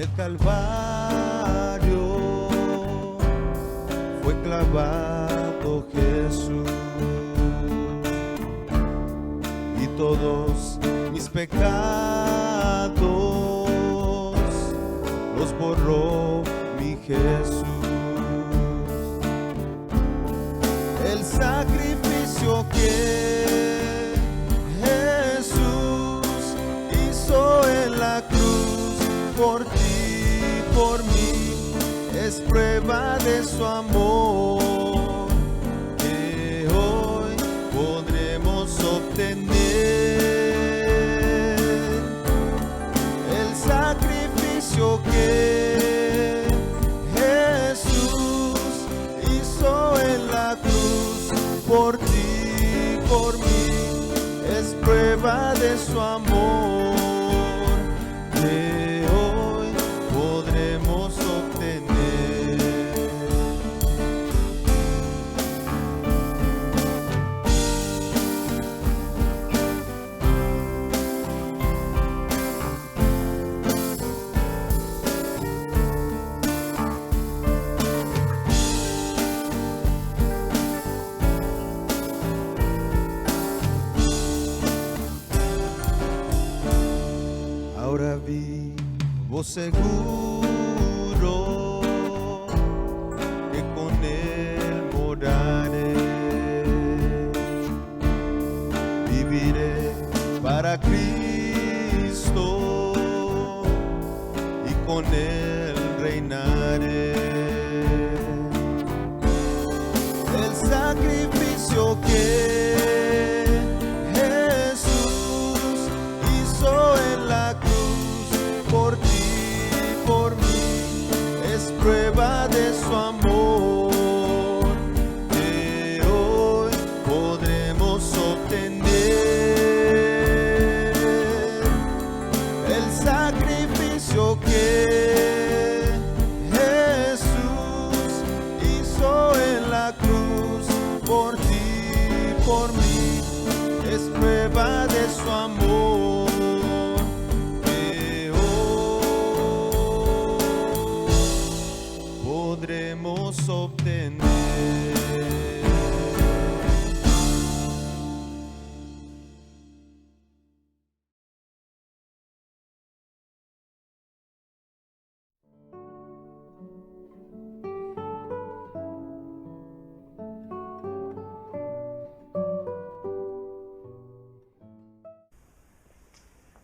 el Calvario fue clavado Jesús, y todos mis pecados los borró mi Jesús. El sacrificio que Jesús hizo en la cruz por ti, por mí, es prueba de su amor que hoy podremos obtener. El sacrificio que Jesús hizo en la cruz por ti, por mí, es prueba de su amor que hoy podremos obtener. Ahora vivo seguro que con Él moraré, viviré para Cristo y con Él reinaré. El sacrificio que Jesús hizo en la cruz por ti, por mí, es prueba de su amor que hoy podremos obtener. El sacrificio que Jesús hizo en la cruz por ti, por mí, es prueba de su amor que hoy podremos obtener.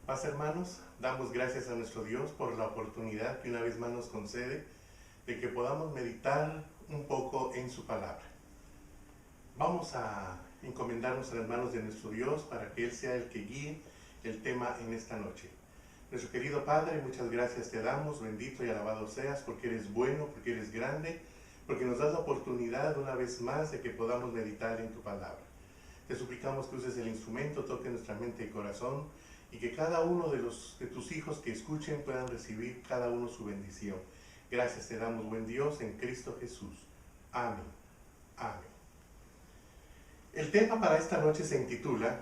Paz, hermanos, damos gracias a nuestro Dios por la oportunidad que una vez más nos concede de que podamos meditar un poco en su palabra. Vamos a encomendarnos a las manos de nuestro Dios para que Él sea el que guíe el tema en esta noche. Nuestro querido Padre, muchas gracias te damos, bendito y alabado seas, porque eres bueno, porque eres grande, porque nos das la oportunidad una vez más de que podamos meditar en tu palabra. Te suplicamos que uses el instrumento, toque nuestra mente y corazón, y que cada uno de tus hijos que escuchen puedan recibir cada uno su bendición. Gracias te damos, buen Dios, en Cristo Jesús. Amén. Amén. El tema para esta noche se intitula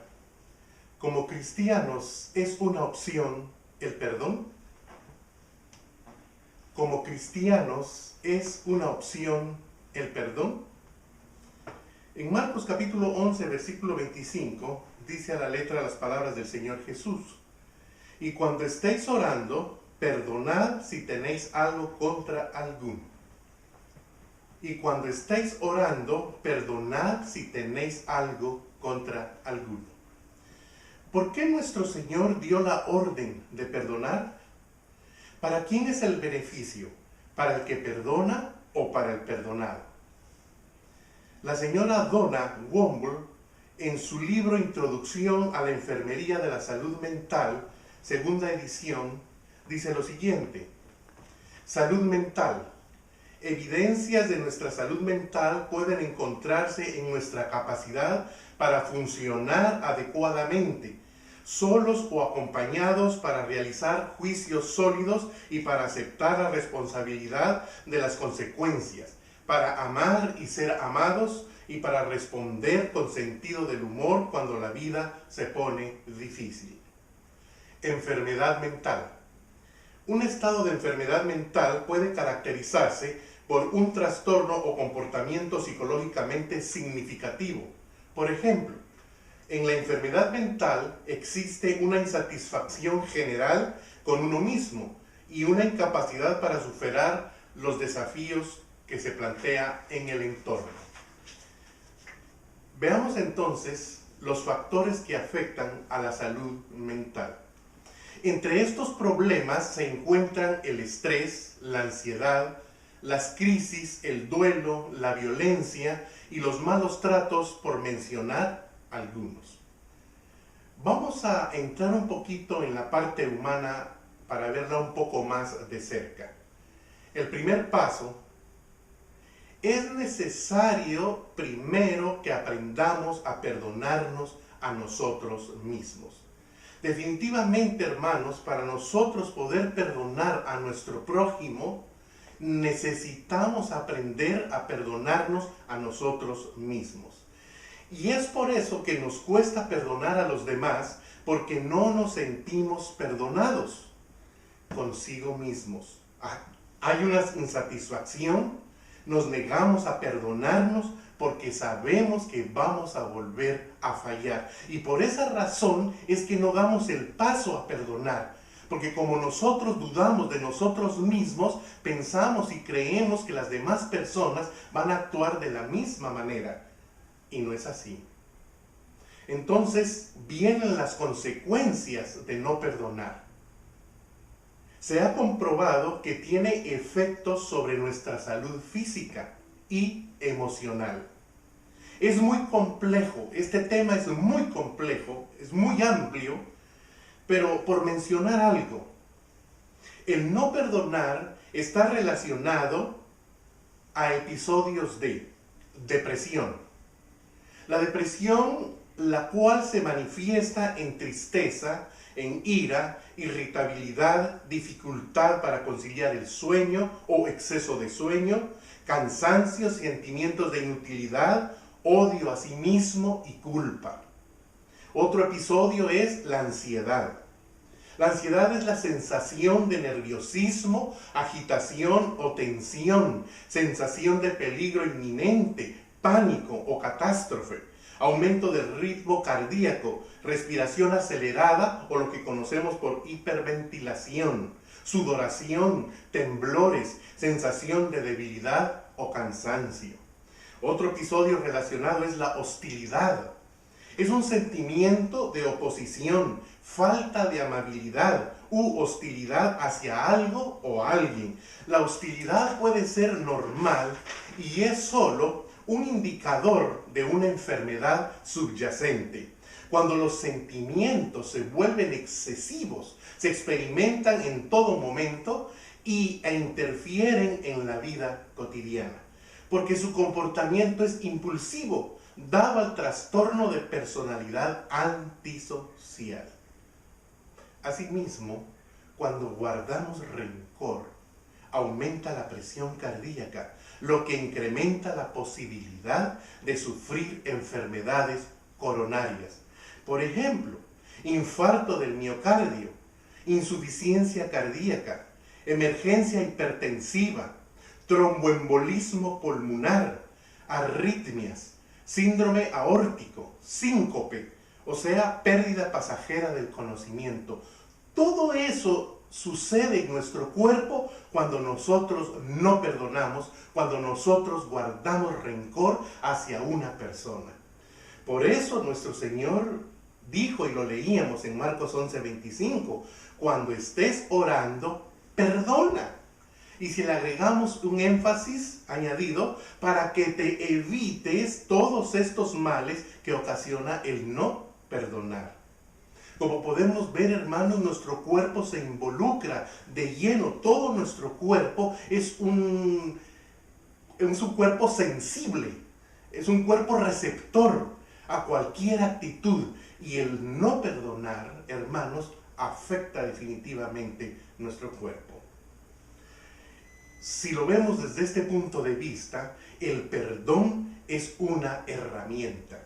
¿Como cristianos es una opción el perdón? ¿Como cristianos es una opción el perdón? En Marcos capítulo 11, versículo 25, dice a la letra las palabras del Señor Jesús: y cuando estéis orando, perdonad si tenéis algo contra alguno. Y cuando estéis orando, perdonad si tenéis algo contra alguno. ¿Por qué nuestro Señor dio la orden de perdonar? ¿Para quién es el beneficio? ¿Para el que perdona o para el perdonado? La señora Donna Womble, en su libro Introducción a la Enfermería de la Salud Mental, segunda edición, dice lo siguiente: salud mental. Evidencias de nuestra salud mental pueden encontrarse en nuestra capacidad para funcionar adecuadamente, solos o acompañados para realizar juicios sólidos y para aceptar la responsabilidad de las consecuencias, para amar y ser amados y para responder con sentido del humor cuando la vida se pone difícil. Enfermedad mental. Un estado de enfermedad mental puede caracterizarse por un trastorno o comportamiento psicológicamente significativo. Por ejemplo, en la enfermedad mental existe una insatisfacción general con uno mismo y una incapacidad para superar los desafíos que se plantea en el entorno. Veamos entonces los factores que afectan a la salud mental. Entre estos problemas se encuentran el estrés, la ansiedad, las crisis, el duelo, la violencia y los malos tratos, por mencionar algunos. Vamos a entrar un poquito en la parte humana para verla un poco más de cerca. El primer paso: es necesario primero que aprendamos a perdonarnos a nosotros mismos. Definitivamente, hermanos, para nosotros poder perdonar a nuestro prójimo, necesitamos aprender a perdonarnos a nosotros mismos. Y es por eso que nos cuesta perdonar a los demás, porque no nos sentimos perdonados consigo mismos. Hay una insatisfacción, nos negamos a perdonarnos porque sabemos que vamos a volver a fallar. Y por esa razón es que no damos el paso a perdonar. Porque como nosotros dudamos de nosotros mismos, pensamos y creemos que las demás personas van a actuar de la misma manera. Y no es así. Entonces vienen las consecuencias de no perdonar. Se ha comprobado que tiene efectos sobre nuestra salud física y emocional. Es muy complejo, este tema es muy complejo, es muy amplio, pero por mencionar algo, el no perdonar está relacionado a episodios de depresión. La depresión, la cual se manifiesta en tristeza, en ira, irritabilidad, dificultad para conciliar el sueño o exceso de sueño, cansancio, sentimientos de inutilidad, odio a sí mismo y culpa. Otro episodio es la ansiedad. La ansiedad es la sensación de nerviosismo, agitación o tensión, sensación de peligro inminente, pánico o catástrofe, aumento del ritmo cardíaco, respiración acelerada o lo que conocemos por hiperventilación, sudoración, temblores, sensación de debilidad o cansancio. Otro episodio relacionado es la hostilidad. Es un sentimiento de oposición, falta de amabilidad u hostilidad hacia algo o alguien. La hostilidad puede ser normal y es solo un indicador de una enfermedad subyacente. Cuando los sentimientos se vuelven excesivos, se experimentan en todo momento e interfieren en la vida cotidiana, porque su comportamiento es impulsivo, dado al trastorno de personalidad antisocial. Asimismo, cuando guardamos rencor, aumenta la presión cardíaca, lo que incrementa la posibilidad de sufrir enfermedades coronarias. Por ejemplo, infarto del miocardio, insuficiencia cardíaca, emergencia hipertensiva, tromboembolismo pulmonar, arritmias, síndrome aórtico, síncope, o sea, pérdida pasajera del conocimiento. Todo eso sucede en nuestro cuerpo cuando nosotros no perdonamos, cuando nosotros guardamos rencor hacia una persona. Por eso nuestro Señor dijo, y lo leíamos en Marcos 11:25, cuando estés orando, perdona. Y si le agregamos un énfasis añadido, para que te evites todos estos males que ocasiona el no perdonar. Como podemos ver, hermanos, nuestro cuerpo se involucra de lleno. Todo nuestro cuerpo es un cuerpo sensible, es un cuerpo receptor a cualquier actitud. Y el no perdonar, hermanos, afecta definitivamente nuestro cuerpo. Si lo vemos desde este punto de vista, el perdón es una herramienta.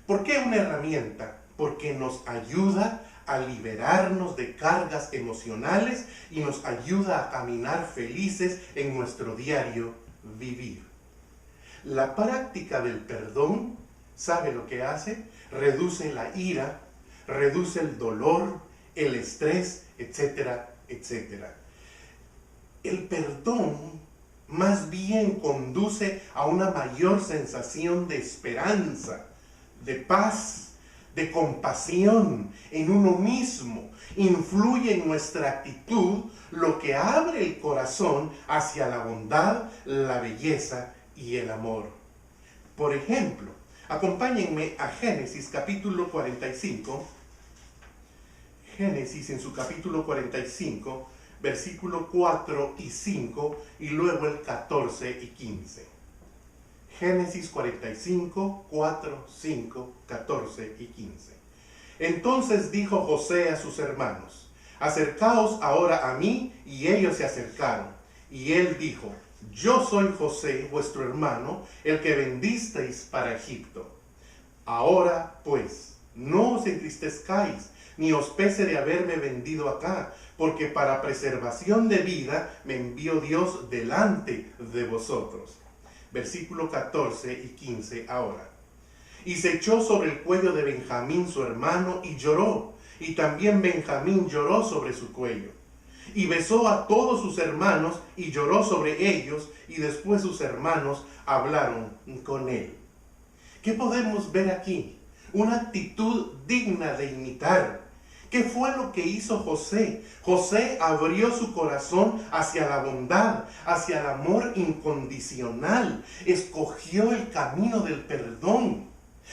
¿Por qué una herramienta? Porque nos ayuda a liberarnos de cargas emocionales y nos ayuda a caminar felices en nuestro diario vivir. La práctica del perdón, ¿sabe lo que hace? Reduce la ira, reduce el dolor, el estrés, etcétera, etcétera. El perdón más bien conduce a una mayor sensación de esperanza, de paz, de compasión en uno mismo. Influye en nuestra actitud, lo que abre el corazón hacia la bondad, la belleza y el amor. Por ejemplo, acompáñenme a Génesis capítulo 45. Génesis en su capítulo 45, versículo 4 y 5, y luego el 14 y 15. Génesis 45, 4, 5, 14 y 15. Entonces dijo José a sus hermanos: acercaos ahora a mí. Y ellos se acercaron. Y él dijo: yo soy José, vuestro hermano, el que vendisteis para Egipto. Ahora pues, no os entristezcáis, ni os pese de haberme vendido acá, porque para preservación de vida me envió Dios delante de vosotros. Versículo 14 y 15 ahora. Y se echó sobre el cuello de Benjamín su hermano y lloró, y también Benjamín lloró sobre su cuello. Y besó a todos sus hermanos y lloró sobre ellos, y después sus hermanos hablaron con él. ¿Qué podemos ver aquí? Una actitud digna de imitar. ¿Qué fue lo que hizo José? José abrió su corazón hacia la bondad, hacia el amor incondicional. Escogió el camino del perdón.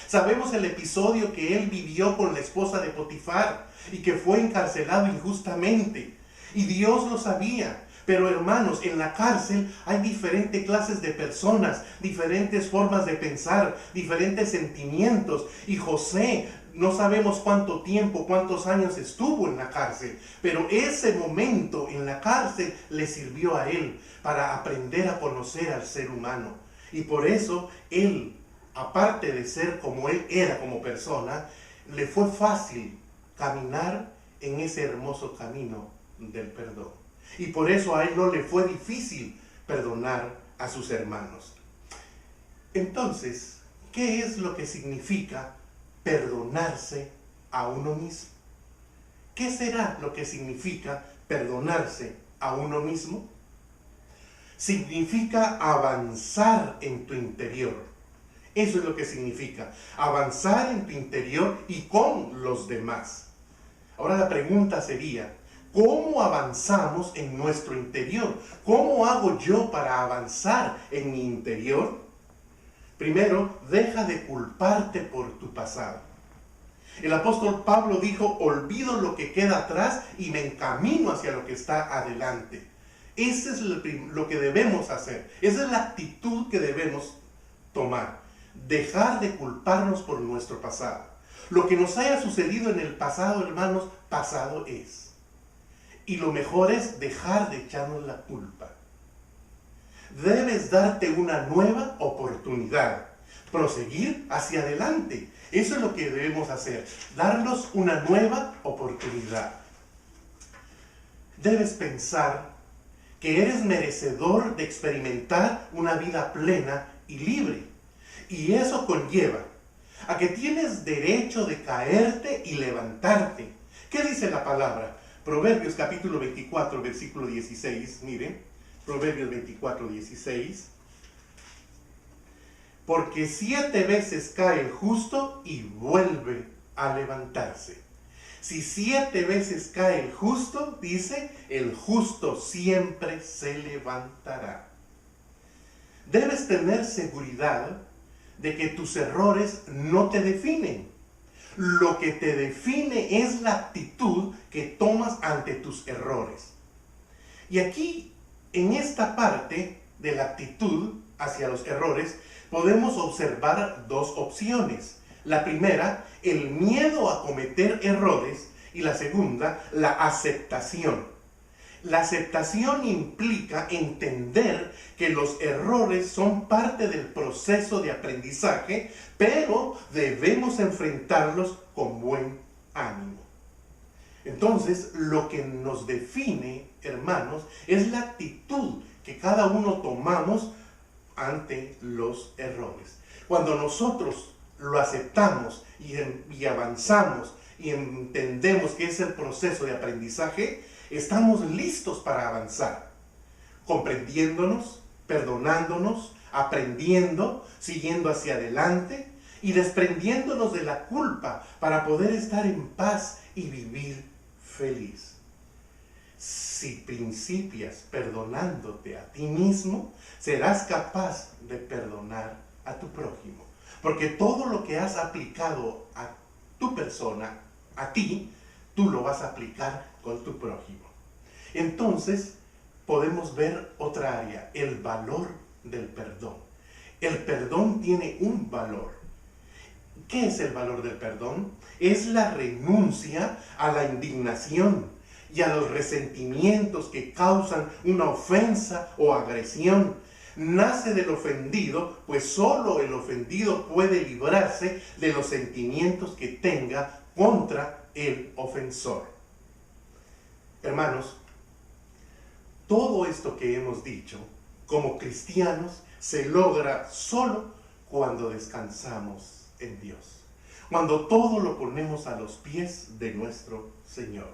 Sabemos el episodio que él vivió con la esposa de Potifar y que fue encarcelado injustamente. Y Dios lo sabía. Pero hermanos, en la cárcel hay diferentes clases de personas, diferentes formas de pensar, diferentes sentimientos. Y José, no sabemos cuánto tiempo, cuántos años estuvo en la cárcel, pero ese momento en la cárcel le sirvió a él para aprender a conocer al ser humano. Y por eso él, aparte de ser como él era como persona, le fue fácil caminar en ese hermoso camino del perdón. Y por eso a él no le fue difícil perdonar a sus hermanos. Entonces, ¿qué es lo que significa perdonarse a uno mismo? ¿Qué será lo que significa perdonarse a uno mismo? Significa avanzar en tu interior. Eso es lo que significa, avanzar en tu interior y con los demás. Ahora la pregunta sería, ¿cómo avanzamos en nuestro interior? ¿Cómo hago yo para avanzar en mi interior? Primero, deja de culparte por tu pasado. El apóstol Pablo dijo: olvido lo que queda atrás y me encamino hacia lo que está adelante. Eso es lo que debemos hacer. Esa es la actitud que debemos tomar. Dejar de culparnos por nuestro pasado. Lo que nos haya sucedido en el pasado, hermanos, pasado es. Y lo mejor es dejar de echarnos la culpa. Debes darte una nueva oportunidad, proseguir hacia adelante. Eso es lo que debemos hacer, darnos una nueva oportunidad. Debes pensar que eres merecedor de experimentar una vida plena y libre. Y eso conlleva a que tienes derecho de caerte y levantarte. ¿Qué dice la palabra? Proverbios capítulo 24, versículo 16, miren, Proverbios 24, 16. Porque 7 veces cae el justo y vuelve a levantarse. Si 7 veces cae el justo, dice, el justo siempre se levantará. Debes tener seguridad de que tus errores no te definen. Lo que te define es la actitud que tomas ante tus errores. Y aquí, en esta parte de la actitud hacia los errores, podemos observar 2 opciones. La primera, el miedo a cometer errores, y la segunda, la aceptación. La aceptación implica entender que los errores son parte del proceso de aprendizaje, pero debemos enfrentarlos con buen ánimo. Entonces, lo que nos define, hermanos, es la actitud que cada uno tomamos ante los errores. Cuando nosotros lo aceptamos y avanzamos y entendemos que es el proceso de aprendizaje, estamos listos para avanzar, comprendiéndonos, perdonándonos, aprendiendo, siguiendo hacia adelante y desprendiéndonos de la culpa para poder estar en paz y vivir feliz. Si principias perdonándote a ti mismo, serás capaz de perdonar a tu prójimo. Porque todo lo que has aplicado a tu persona, a ti, tú lo vas a aplicar con tu prójimo. Entonces, podemos ver otra área, el valor del perdón. El perdón tiene un valor. ¿Qué es el valor del perdón? Es la renuncia a la indignación y a los resentimientos que causan una ofensa o agresión. Nace del ofendido, pues solo el ofendido puede librarse de los sentimientos que tenga contra el ofensor. Hermanos, todo esto que hemos dicho, como cristianos, se logra solo cuando descansamos en Dios. Cuando todo lo ponemos a los pies de nuestro Señor.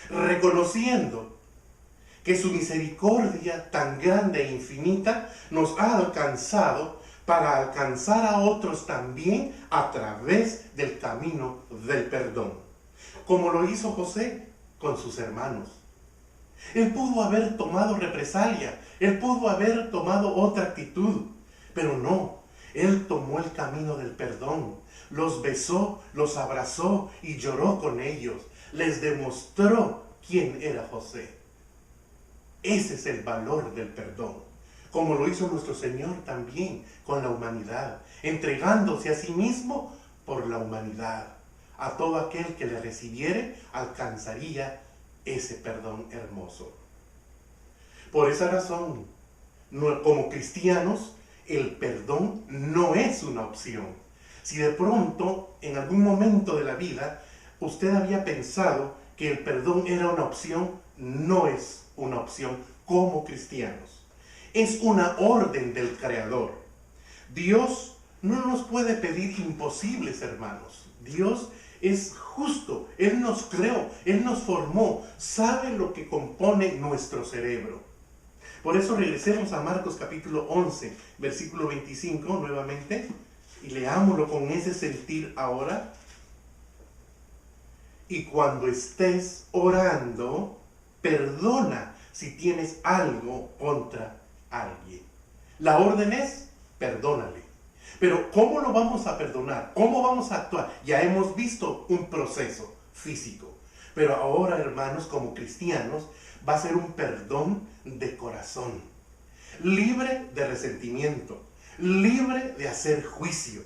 Reconociendo que su misericordia tan grande e infinita nos ha alcanzado para alcanzar a otros también a través del camino del perdón. Como lo hizo José con sus hermanos. Él pudo haber tomado represalia, él pudo haber tomado otra actitud, pero no, él tomó el camino del perdón, los besó, los abrazó y lloró con ellos, les demostró quién era José. Ese es el valor del perdón, como lo hizo nuestro Señor también con la humanidad, entregándose a sí mismo por la humanidad. A todo aquel que le recibiere alcanzaría ese perdón hermoso. Por esa razón, como cristianos, el perdón no es una opción. Si de pronto, en algún momento de la vida, usted había pensado que el perdón era una opción, no es una opción como cristianos. Es una orden del Creador. Dios no nos puede pedir imposibles, hermanos. Dios es justo, Él nos creó, Él nos formó, sabe lo que compone nuestro cerebro. Por eso regresemos a Marcos capítulo 11, versículo 25 nuevamente, y leámoslo con ese sentir ahora. Y cuando estés orando, perdona si tienes algo contra alguien. La orden es, perdónale. Pero ¿cómo lo vamos a perdonar? ¿Cómo vamos a actuar? Ya hemos visto un proceso físico. Pero ahora, hermanos, como cristianos, va a ser un perdón de corazón. Libre de resentimiento. Libre de hacer juicio.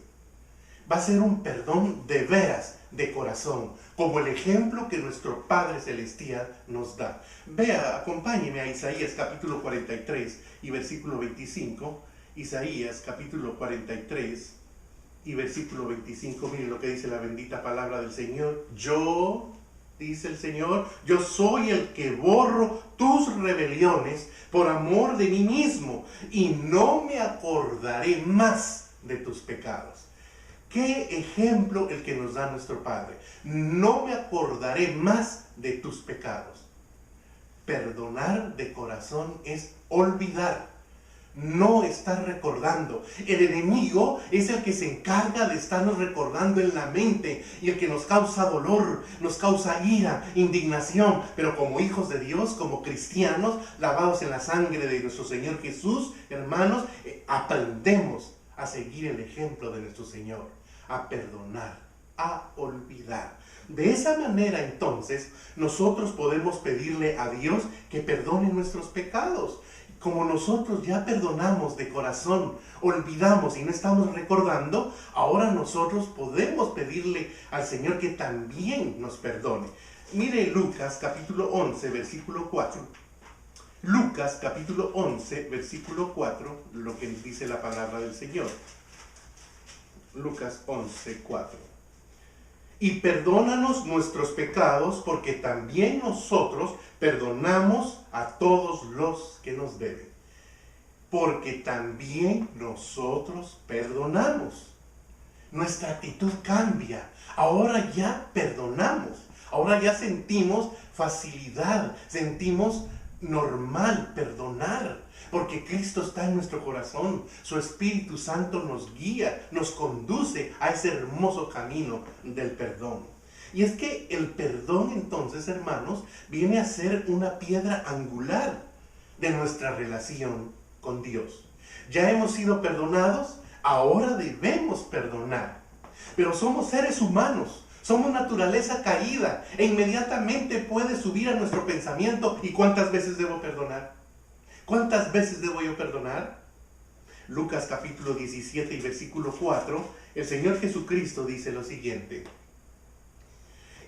Va a ser un perdón de veras, de corazón. Como el ejemplo que nuestro Padre Celestial nos da. Vea, acompáñeme a Isaías capítulo 43 y versículo 25. Isaías capítulo 43 y versículo 25, miren lo que dice la bendita palabra del Señor. Yo, dice el Señor, yo soy el que borro tus rebeliones por amor de mí mismo y no me acordaré más de tus pecados. ¿Qué ejemplo el que nos da nuestro Padre? No me acordaré más de tus pecados. Perdonar de corazón es olvidar. No estar recordando. El enemigo es el que se encarga de estarnos recordando en la mente y el que nos causa dolor, nos causa ira, indignación. Pero como hijos de Dios, como cristianos, lavados en la sangre de nuestro Señor Jesús, hermanos, aprendemos a seguir el ejemplo de nuestro Señor, a perdonar, a olvidar. De esa manera, entonces, nosotros podemos pedirle a Dios que perdone nuestros pecados. Como nosotros ya perdonamos de corazón, olvidamos y no estamos recordando, ahora nosotros podemos pedirle al Señor que también nos perdone. Mire Lucas capítulo 11, versículo 4. Lucas capítulo 11, versículo 4, lo que dice la palabra del Señor. Lucas 11, 4. Y perdónanos nuestros pecados, porque también nosotros perdonamos a todos los que nos deben. Porque también nosotros perdonamos. Nuestra actitud cambia. Ahora ya perdonamos. Ahora ya sentimos facilidad, sentimos normal perdonar, porque Cristo está en nuestro corazón. Su Espíritu Santo nos guía, nos conduce a ese hermoso camino del perdón. Y es que el perdón entonces, hermanos, viene a ser una piedra angular de nuestra relación con Dios. Ya hemos sido perdonados, ahora debemos perdonar. Pero somos seres humanos. Somos naturaleza caída e inmediatamente puede subir a nuestro pensamiento: ¿y cuántas veces debo perdonar? ¿Cuántas veces debo yo perdonar? Lucas capítulo 17 y versículo 4, el Señor Jesucristo dice lo siguiente: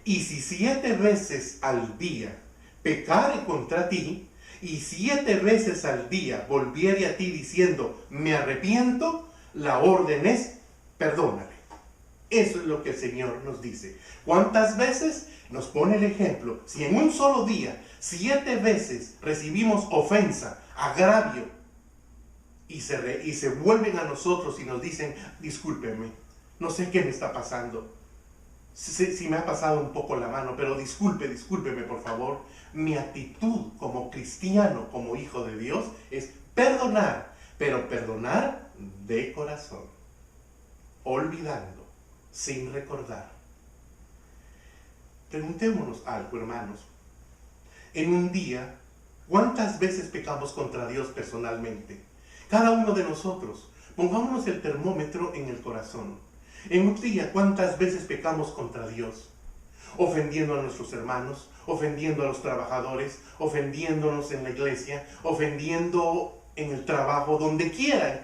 y si 7 veces al día pecare contra ti, y 7 veces al día volviere a ti diciendo, me arrepiento, la orden es, perdónale. Eso es lo que el Señor nos dice. ¿Cuántas veces? Nos pone el ejemplo. Si en un solo día 7 veces recibimos ofensa, agravio, y se vuelven a nosotros y nos dicen, discúlpeme, no sé qué me está pasando, si me ha pasado un poco la mano, pero discúlpeme por favor. Mi actitud como cristiano, como hijo de Dios, es perdonar, pero perdonar de corazón, olvidando, sin recordar. Preguntémonos algo, hermanos. En un día, ¿cuántas veces pecamos contra Dios personalmente? Cada uno de nosotros. Pongámonos el termómetro en el corazón. En un día, ¿cuántas veces pecamos contra Dios? Ofendiendo a nuestros hermanos, ofendiendo a los trabajadores, ofendiéndonos en la iglesia, ofendiendo en el trabajo, donde quiera,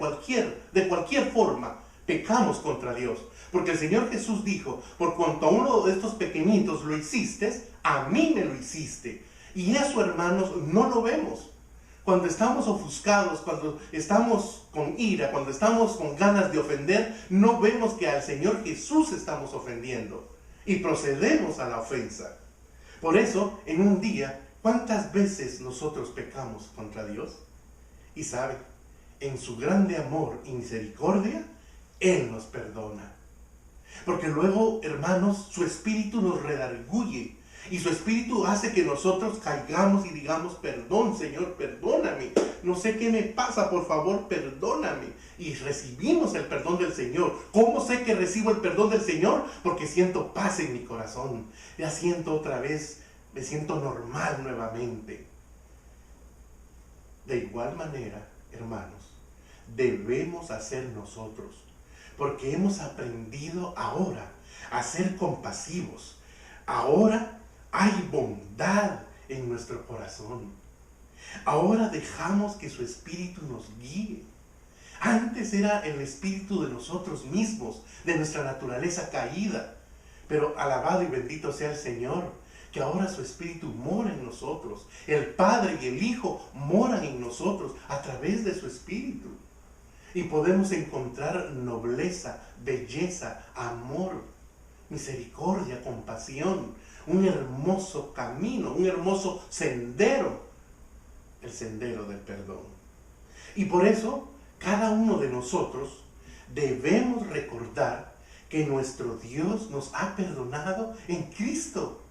de cualquier forma, pecamos contra Dios. Porque el Señor Jesús dijo, por cuanto a uno de estos pequeñitos lo hiciste, a mí me lo hiciste. Y eso, hermanos, no lo vemos. Cuando estamos ofuscados, cuando estamos con ira, cuando estamos con ganas de ofender, no vemos que al Señor Jesús estamos ofendiendo y procedemos a la ofensa. Por eso, en un día, ¿cuántas veces nosotros pecamos contra Dios? Y sabe, en su grande amor y misericordia, Él nos perdona. Porque luego, hermanos, su Espíritu nos redarguye. Y su Espíritu hace que nosotros caigamos y digamos, perdón, Señor, perdóname. No sé qué me pasa, por favor, perdóname. Y recibimos el perdón del Señor. ¿Cómo sé que recibo el perdón del Señor? Porque siento paz en mi corazón. Ya siento otra vez, me siento normal nuevamente. De igual manera, hermanos, debemos hacer nosotros. Porque hemos aprendido ahora a ser compasivos. Ahora hay bondad en nuestro corazón. Ahora dejamos que su Espíritu nos guíe. Antes era el espíritu de nosotros mismos, de nuestra naturaleza caída. Pero alabado y bendito sea el Señor, que ahora su Espíritu mora en nosotros. El Padre y el Hijo moran en nosotros a través de su Espíritu. Y podemos encontrar nobleza, belleza, amor, misericordia, compasión, un hermoso camino, un hermoso sendero, el sendero del perdón. Y por eso, cada uno de nosotros debemos recordar que nuestro Dios nos ha perdonado en Cristo.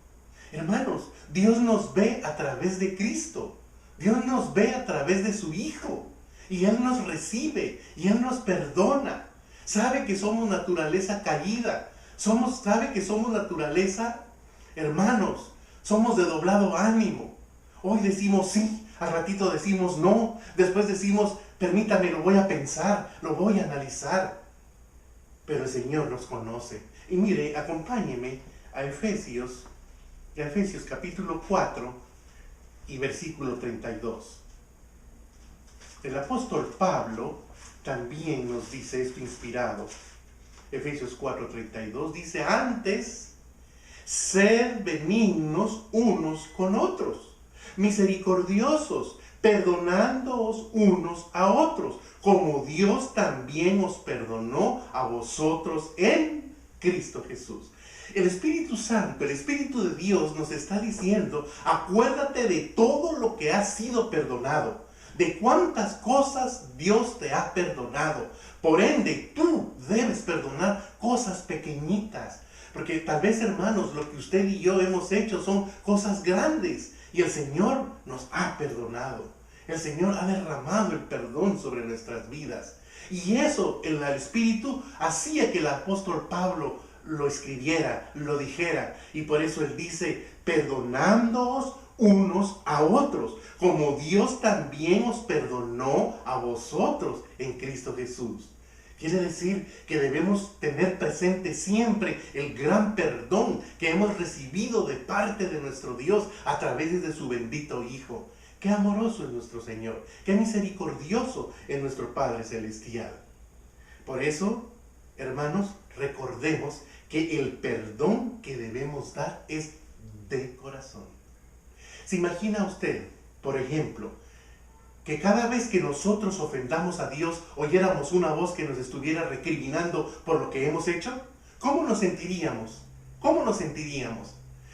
Hermanos, Dios nos ve a través de Cristo. Dios nos ve a través de su Hijo. Y Él nos recibe, y Él nos perdona. Sabe que somos naturaleza caída. Sabe que somos naturaleza, hermanos, somos de doblado ánimo. Hoy decimos sí, al ratito decimos no, después decimos, permítame, lo voy a pensar, lo voy a analizar. Pero el Señor nos conoce. Y mire, acompáñeme a Efesios capítulo 4 y versículo 32. El apóstol Pablo también nos dice esto inspirado. Efesios 4:32 dice, antes, sed benignos unos con otros, misericordiosos, perdonándoos unos a otros, como Dios también os perdonó a vosotros en Cristo Jesús. El Espíritu Santo, el Espíritu de Dios nos está diciendo, acuérdate de todo lo que has sido perdonado, de cuántas cosas Dios te ha perdonado. Por ende, tú debes perdonar cosas pequeñitas, porque tal vez, hermanos, lo que usted y yo hemos hecho son cosas grandes y el Señor nos ha perdonado. El Señor ha derramado el perdón sobre nuestras vidas. Y eso, el Espíritu, hacía que el apóstol Pablo lo escribiera, lo dijera. Y por eso él dice, perdonándoos unos a otros, como Dios también os perdonó a vosotros en Cristo Jesús. Quiere decir que debemos tener presente siempre el gran perdón que hemos recibido de parte de nuestro Dios a través de su bendito Hijo. Qué amoroso es nuestro Señor, qué misericordioso es nuestro Padre Celestial. Por eso, hermanos, recordemos que el perdón que debemos dar es de corazón. ¿Se imagina usted, por ejemplo, que cada vez que nosotros ofendamos a Dios, oyéramos una voz que nos estuviera recriminando por lo que hemos hecho? ¿Cómo nos sentiríamos? ¿Cómo nos sentiríamos?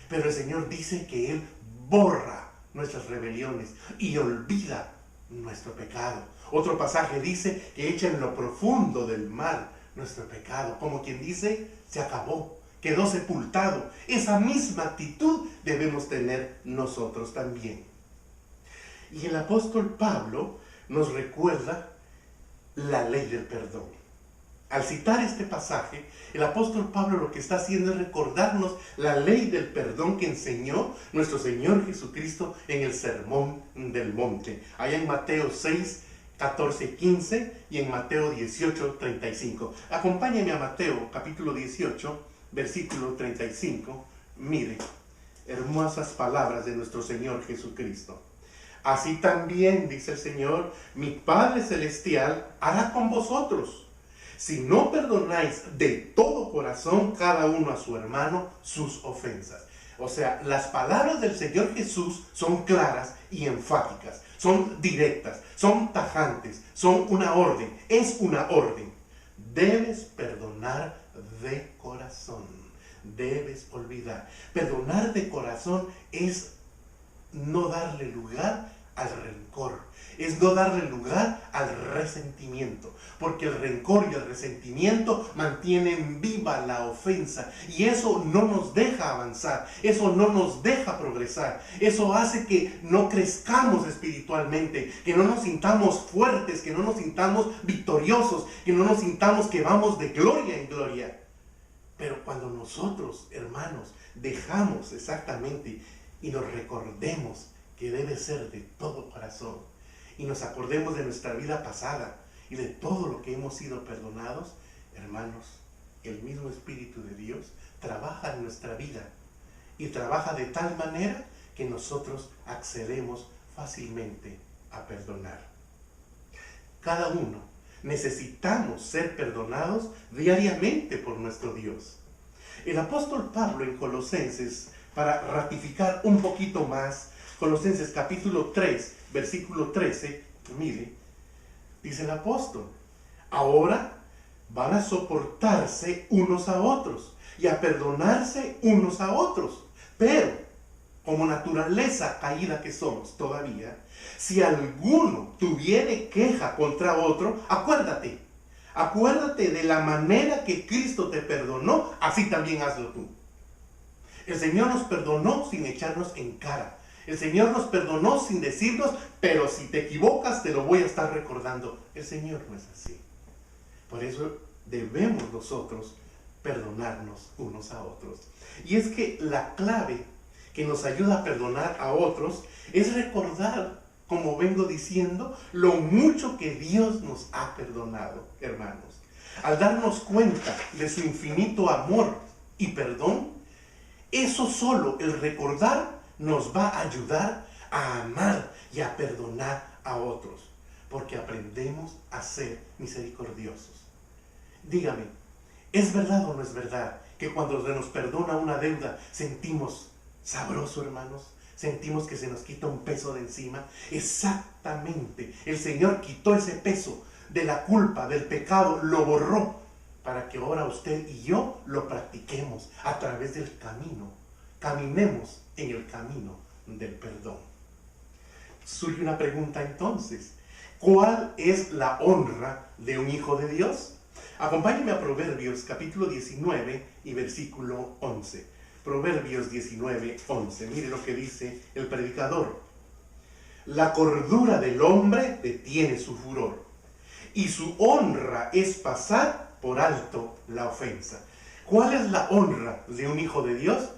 Pero el Señor dice que Él borra nuestras rebeliones y olvida nuestro pecado. Otro pasaje dice que echa en lo profundo del mar nuestro pecado. Como quien dice, se acabó, quedó sepultado. Esa misma actitud debemos tener nosotros también. Y el apóstol Pablo nos recuerda la ley del perdón. Al citar este pasaje, el apóstol Pablo lo que está haciendo es recordarnos la ley del perdón que enseñó nuestro Señor Jesucristo en el Sermón del Monte. Allá en Mateo 6, 14, 15 y en Mateo 18, 35. Acompáñenme a Mateo capítulo 18, versículo 35. Mire, hermosas palabras de nuestro Señor Jesucristo. Así también, dice el Señor, mi Padre Celestial hará con vosotros, si no perdonáis de todo corazón cada uno a su hermano sus ofensas. O sea, las palabras del Señor Jesús son claras y enfáticas, son directas, son tajantes, son una orden, es una orden. Debes perdonar de corazón, debes olvidar. Perdonar de corazón es no darle lugar al rencor, es no darle lugar al resentimiento, porque el rencor y el resentimiento mantienen viva la ofensa y eso no nos deja avanzar, eso no nos deja progresar, eso hace que no crezcamos espiritualmente, que no nos sintamos fuertes, que no nos sintamos victoriosos, que no nos sintamos que vamos de gloria en gloria. Pero cuando nosotros, hermanos, dejamos exactamente y nos recordemos que debe ser de todo corazón y nos acordemos de nuestra vida pasada y de todo lo que hemos sido perdonados, hermanos, el mismo Espíritu de Dios trabaja en nuestra vida y trabaja de tal manera que nosotros accedemos fácilmente a perdonar. Cada uno necesitamos ser perdonados diariamente por nuestro Dios. El apóstol Pablo en Colosenses, para ratificar un poquito más, Colosenses capítulo 3, versículo 13, mire, dice el apóstol, ahora van a soportarse unos a otros y a perdonarse unos a otros, pero como naturaleza caída que somos todavía, si alguno tuviere queja contra otro, acuérdate de la manera que Cristo te perdonó, así también hazlo tú. El Señor nos perdonó sin echarnos en cara. El Señor nos perdonó sin decirnos, pero si te equivocas te lo voy a estar recordando. El Señor no es así. Por eso debemos nosotros perdonarnos unos a otros. Y es que la clave que nos ayuda a perdonar a otros es recordar, como vengo diciendo, lo mucho que Dios nos ha perdonado, hermanos. Al darnos cuenta de su infinito amor y perdón, eso solo, el recordar, nos va a ayudar a amar y a perdonar a otros, porque aprendemos a ser misericordiosos. Dígame, ¿es verdad o no es verdad que cuando se nos perdona una deuda sentimos sabroso, hermanos? Sentimos que se nos quita un peso de encima. Exactamente, el Señor quitó ese peso de la culpa, del pecado, lo borró, para que ahora usted y yo lo practiquemos a través del camino. Caminemos en el camino del perdón. Surge una pregunta entonces: ¿cuál es la honra de un hijo de Dios? Acompáñenme a Proverbios capítulo 19 y versículo 11. Proverbios 19, 11. Mire lo que dice el predicador. La cordura del hombre detiene su furor, y su honra es pasar por alto la ofensa. ¿Cuál es la honra de un hijo de Dios?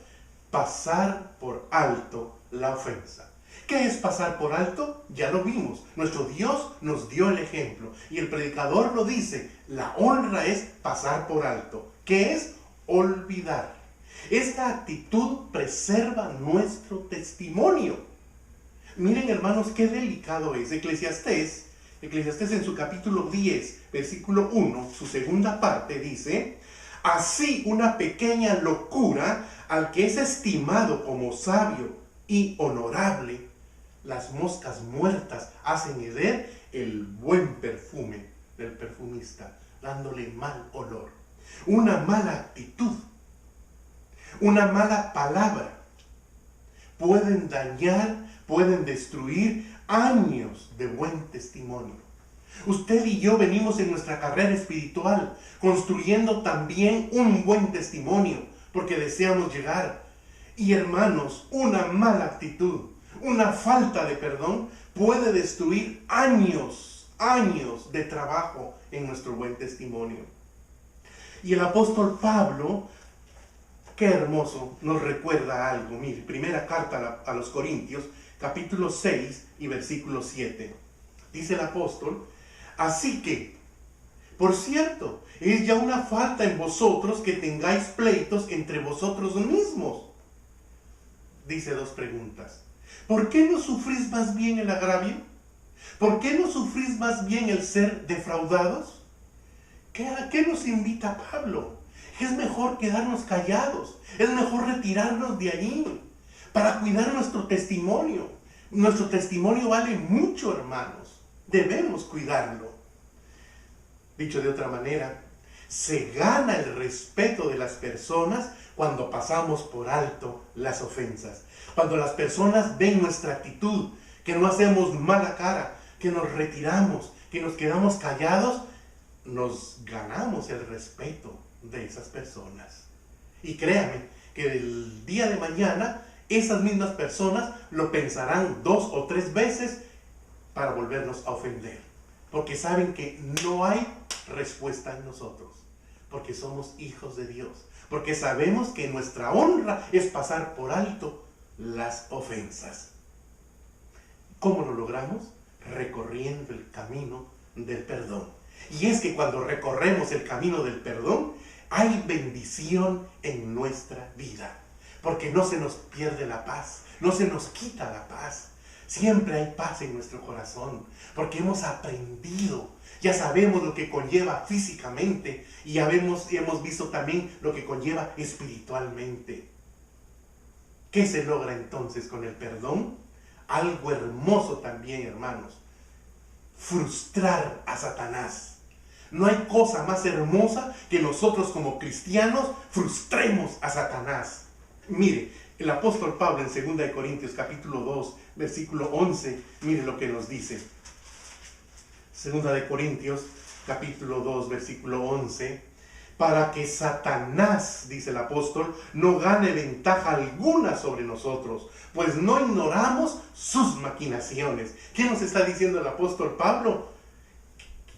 Pasar por alto la ofensa. ¿Qué es pasar por alto? Ya lo vimos. Nuestro Dios nos dio el ejemplo. Y el predicador lo dice. La honra es pasar por alto. ¿Qué es? Olvidar. Esta actitud preserva nuestro testimonio. Miren, hermanos, qué delicado es. Eclesiastés en su capítulo 10, versículo 1, su segunda parte, dice: así una pequeña locura al que es estimado como sabio y honorable, las moscas muertas hacen herder el buen perfume del perfumista, dándole mal olor. Una mala actitud, una mala palabra pueden dañar, pueden destruir años de buen testimonio. Usted y yo venimos en nuestra carrera espiritual construyendo también un buen testimonio porque deseamos llegar. Y hermanos, una mala actitud, una falta de perdón puede destruir años de trabajo en nuestro buen testimonio. Y el apóstol Pablo, qué hermoso, nos recuerda algo. Mire, primera carta a los Corintios, capítulo 6 y versículo 7. Dice el apóstol: así que, por cierto, es ya una falta en vosotros que tengáis pleitos entre vosotros mismos. Dice dos preguntas. ¿Por qué no sufrís más bien el agravio? ¿Por qué no sufrís más bien el ser defraudados? ¿A qué nos invita Pablo? Es mejor quedarnos callados, es mejor retirarnos de allí para cuidar nuestro testimonio. Nuestro testimonio vale mucho, hermanos. Debemos cuidarlo. Dicho de otra manera, se gana el respeto de las personas cuando pasamos por alto las ofensas. Cuando las personas ven nuestra actitud, que no hacemos mala cara, que nos retiramos, que nos quedamos callados, nos ganamos el respeto de esas personas. Y créame que el día de mañana esas mismas personas lo pensarán 2 o 3 veces para volvernos a ofender, porque saben que no hay respuesta en nosotros, porque somos hijos de Dios, porque sabemos que nuestra honra es pasar por alto las ofensas. ¿Cómo lo logramos? Recorriendo el camino del perdón. Y es que cuando recorremos el camino del perdón, hay bendición en nuestra vida, porque no se nos pierde la paz, no se nos quita la paz. Siempre hay paz en nuestro corazón, porque hemos aprendido, ya sabemos lo que conlleva físicamente y ya hemos visto también lo que conlleva espiritualmente. ¿Qué se logra entonces con el perdón? Algo hermoso también, hermanos: frustrar a Satanás. No hay cosa más hermosa que nosotros como cristianos frustremos a Satanás. Mire, el apóstol Pablo en 2 Corintios capítulo 2, versículo 11, mire lo que nos dice. 2 Corintios capítulo 2, versículo 11. Para que Satanás, dice el apóstol, no gane ventaja alguna sobre nosotros, pues no ignoramos sus maquinaciones. ¿Qué nos está diciendo el apóstol Pablo?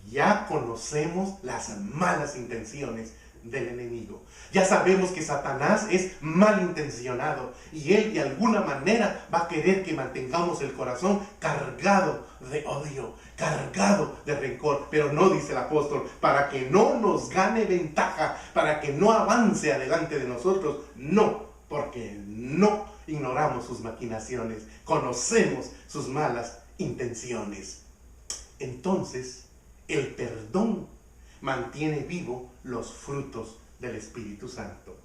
Ya conocemos las malas intenciones del enemigo. Ya sabemos que Satanás es malintencionado y él de alguna manera va a querer que mantengamos el corazón cargado de odio, cargado de rencor. Pero no, dice el apóstol, para que no nos gane ventaja, para que no avance adelante de nosotros. No, porque no ignoramos sus maquinaciones, conocemos sus malas intenciones. Entonces, el perdón mantiene vivo los frutos del Espíritu Santo.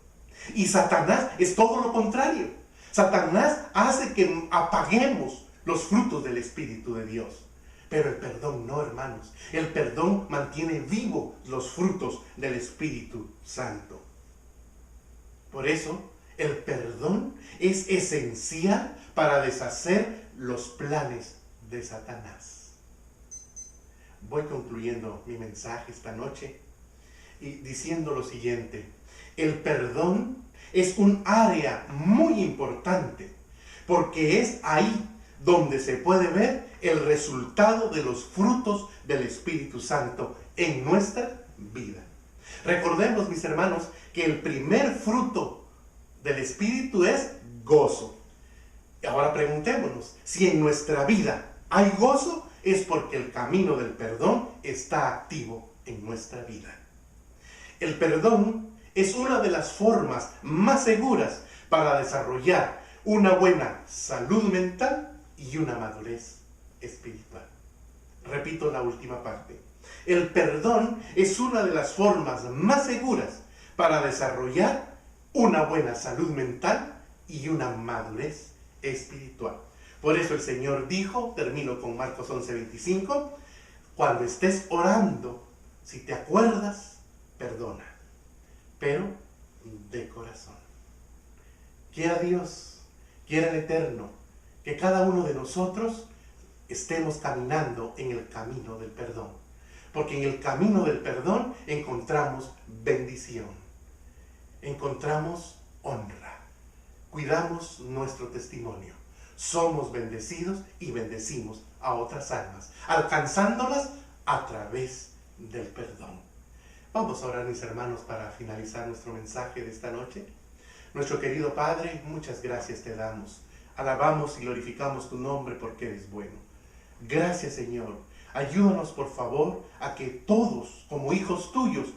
Y Satanás es todo lo contrario. Satanás hace que apaguemos los frutos del Espíritu de Dios. Pero el perdón no, hermanos. El perdón mantiene vivos los frutos del Espíritu Santo. Por eso, el perdón es esencial para deshacer los planes de Satanás. Voy concluyendo mi mensaje esta noche y diciendo lo siguiente: el perdón es un área muy importante, porque es ahí donde se puede ver el resultado de los frutos del Espíritu Santo en nuestra vida. Recordemos, mis hermanos, que el primer fruto del Espíritu es gozo. Y ahora preguntémonos, si en nuestra vida hay gozo, es porque el camino del perdón está activo en nuestra vida. El perdón es una de las formas más seguras para desarrollar una buena salud mental y una madurez espiritual. Repito la última parte. El perdón es una de las formas más seguras para desarrollar una buena salud mental y una madurez espiritual. Por eso el Señor dijo, termino con Marcos 11:25, cuando estés orando, si te acuerdas, perdona, pero de corazón. Quiera Dios, quiera el Eterno, que cada uno de nosotros estemos caminando en el camino del perdón. Porque en el camino del perdón encontramos bendición, encontramos honra, cuidamos nuestro testimonio. Somos bendecidos y bendecimos a otras almas, alcanzándolas a través del perdón. Vamos a orar, mis hermanos, para finalizar nuestro mensaje de esta noche. Nuestro querido Padre, muchas gracias te damos. Alabamos y glorificamos tu nombre porque eres bueno. Gracias, Señor. Ayúdanos, por favor, a que todos, como hijos tuyos,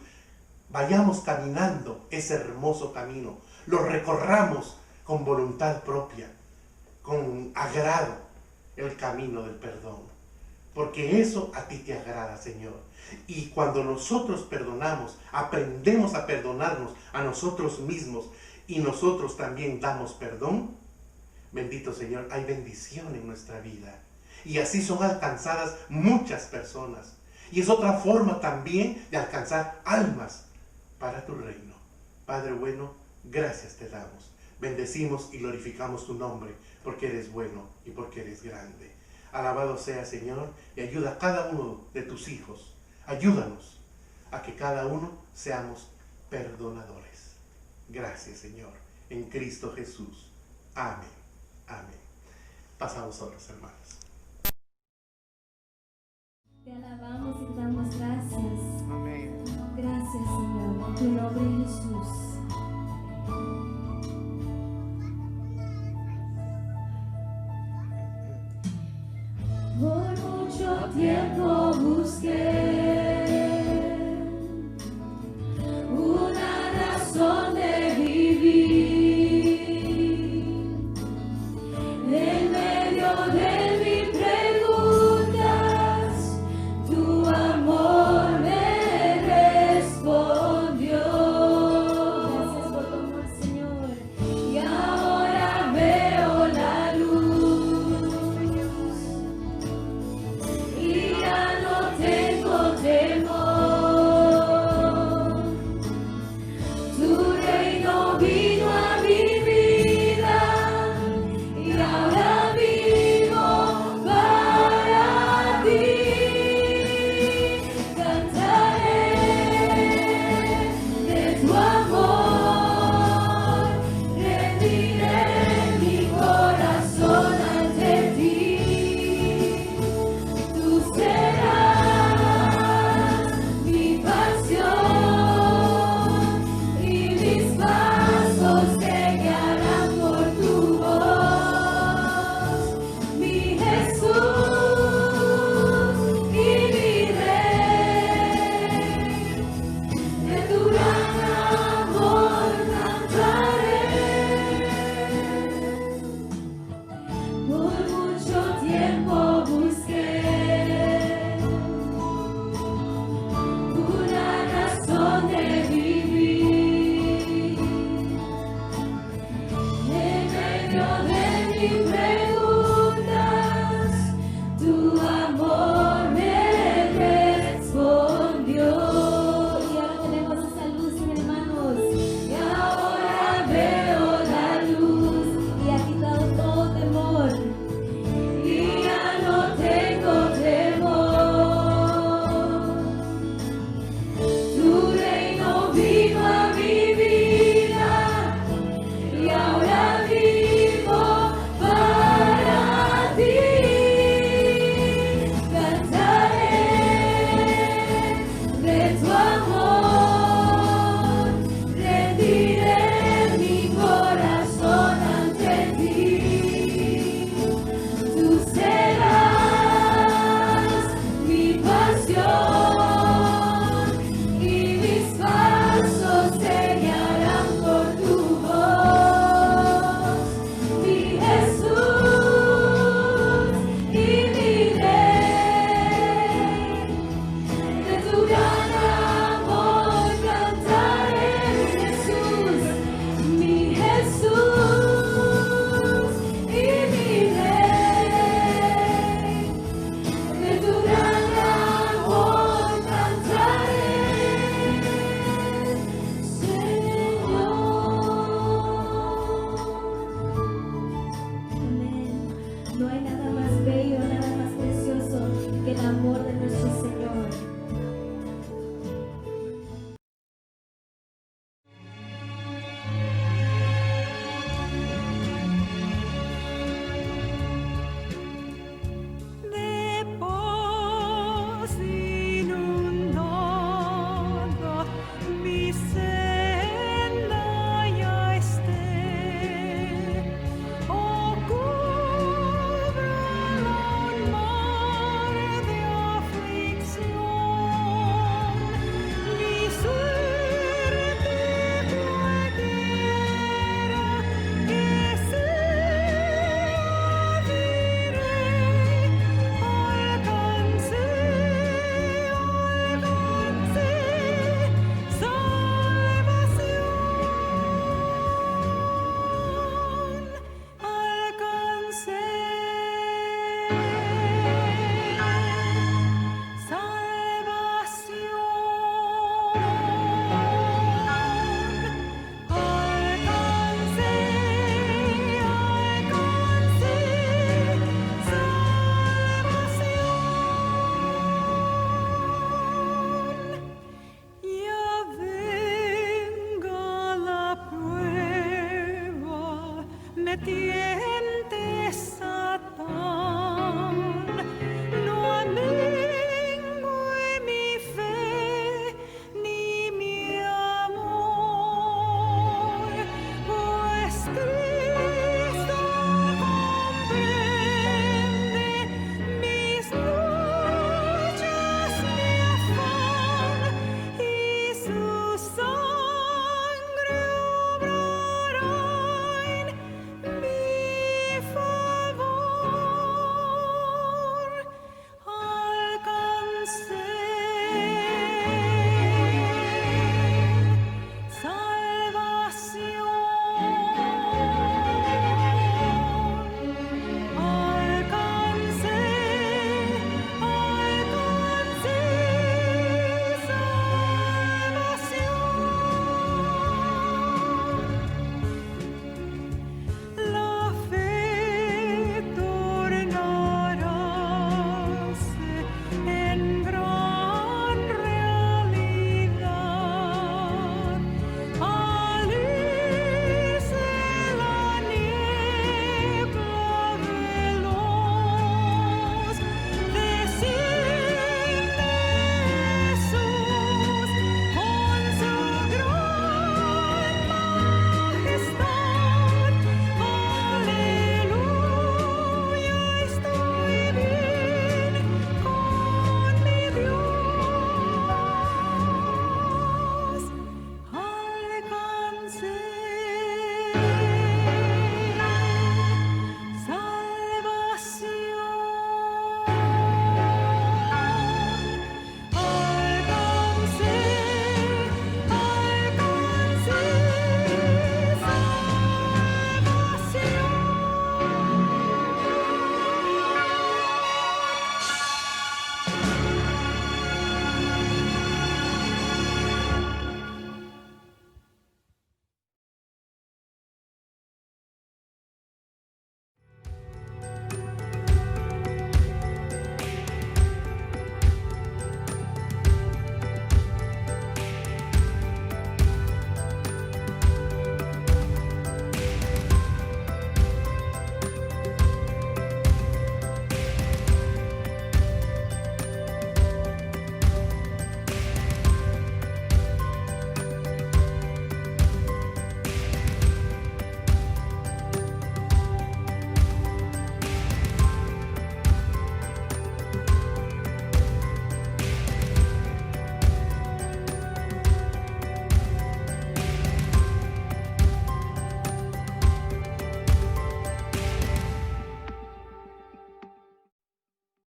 vayamos caminando ese hermoso camino. Lo recorramos con voluntad propia, con agrado, el camino del perdón. Porque eso a ti te agrada, Señor. Y cuando nosotros perdonamos, aprendemos a perdonarnos a nosotros mismos y nosotros también damos perdón, bendito Señor, hay bendición en nuestra vida. Y así son alcanzadas muchas personas. Y es otra forma también de alcanzar almas para tu reino. Padre bueno, gracias te damos. Bendecimos y glorificamos tu nombre, porque eres bueno y porque eres grande. Alabado sea, Señor, y ayuda a cada uno de tus hijos. Ayúdanos a que cada uno seamos perdonadores. Gracias, Señor, en Cristo Jesús. Amén. Amén. Pasamos a los hermanos.